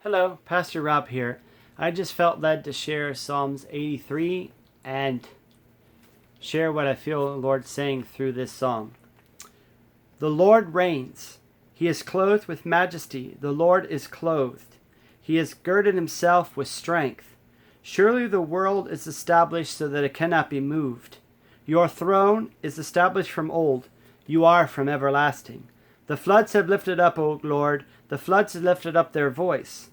Hello, Pastor Rob here. I just felt led to share Psalms 83 and share what I feel the Lord saying through this song. The Lord reigns. He is clothed with majesty. The Lord is clothed. He has girded himself with strength. Surely the world is established so that it cannot be moved. Your throne is established from old. You are from everlasting. The floods have lifted up, O Lord. The floods have lifted up their voice.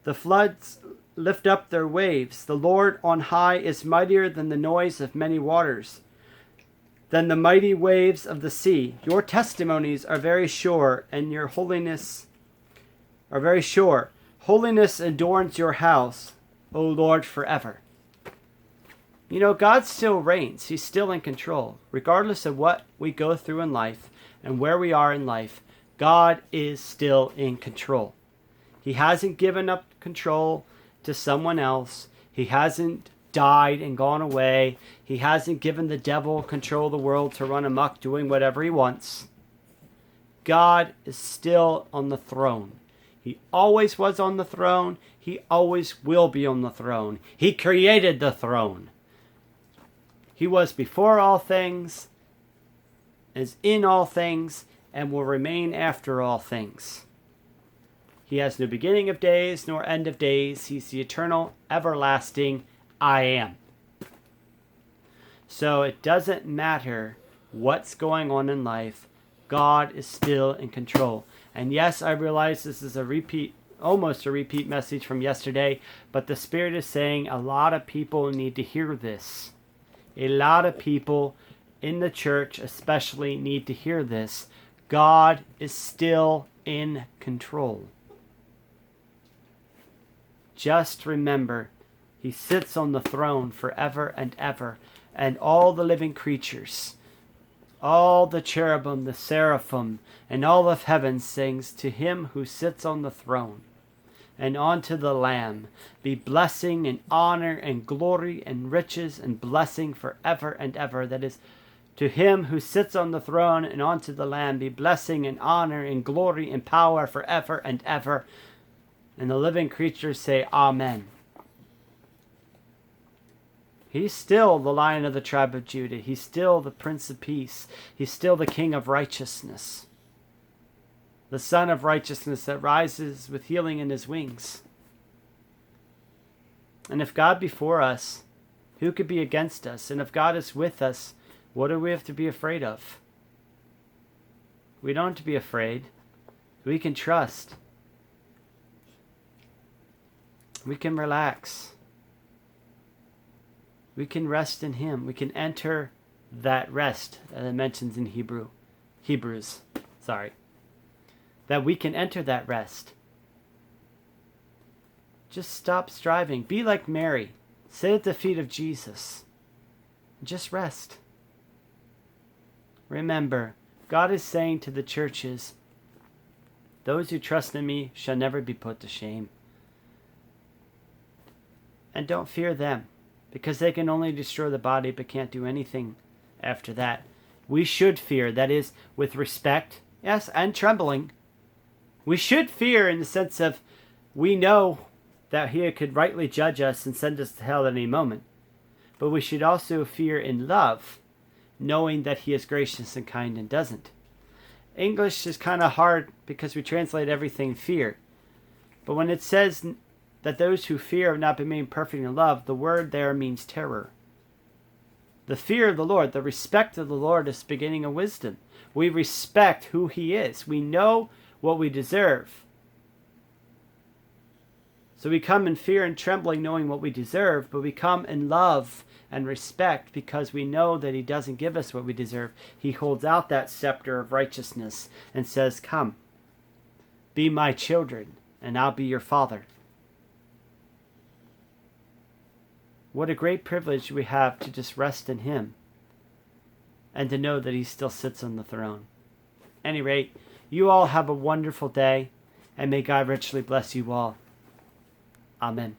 The floods lift up their waves. The Lord on high is mightier than the noise of many waters, than the mighty waves of the sea. Your testimonies are very sure, and your holiness are very sure. Holiness adorns your house, O Lord, forever. You know, God still reigns. He's still in control. Regardless of what we go through in life and where we are in life, God is still in control. He hasn't given up control to someone else. He hasn't died and gone away. He hasn't given the devil control of the world to run amok doing whatever he wants. God is still on the throne. He always was on the throne. He always will be on the throne. He created the throne. He was before all things, is in all things, and will remain after all things. He has no beginning of days, nor end of days. He's the eternal, everlasting I am. So it doesn't matter what's going on in life. God is still in control. And yes, I realize this is almost a repeat message from yesterday, but the Spirit is saying a lot of people need to hear this. A lot of people in the church especially need to hear this. God is still in control. Just remember, he sits on the throne forever and ever, and all the living creatures, all the cherubim, the seraphim, and all of heaven sings to him who sits on the throne, and unto the Lamb be blessing and honor and glory and riches and blessing forever and ever. That is, to him who sits on the throne and unto the Lamb be blessing and honor and glory and power forever and ever. And the living creatures say, Amen. He's still the Lion of the tribe of Judah. He's still the Prince of Peace. He's still the King of righteousness. The Son of righteousness that rises with healing in his wings. And if God be for us, who could be against us? And if God is with us, what do we have to be afraid of? We don't have to be afraid. We can trust. We can relax. We can rest in him. We can enter that rest that it mentions in Hebrews. That we can enter that rest. Just stop striving. Be like Mary. Sit at the feet of Jesus. Just rest. Remember, God is saying to the churches, those who trust in me shall never be put to shame. And don't fear them, because they can only destroy the body but can't do anything after that. We should fear, that is, with respect, yes, and trembling. We should fear in the sense of we know that he could rightly judge us and send us to hell at any moment. But we should also fear in love, knowing that he is gracious and kind and doesn't. English is kind of hard because we translate everything fear. But when it says that those who fear have not been made perfect in love, the word there means terror. The fear of the Lord, the respect of the Lord is the beginning of wisdom. We respect who he is. We know what we deserve. So we come in fear and trembling knowing what we deserve, but we come in love and respect because we know that he doesn't give us what we deserve. He holds out that scepter of righteousness and says, come, be my children, and I'll be your father. What a great privilege we have to just rest in him and to know that he still sits on the throne. At any rate, you all have a wonderful day, and may God richly bless you all. Amen.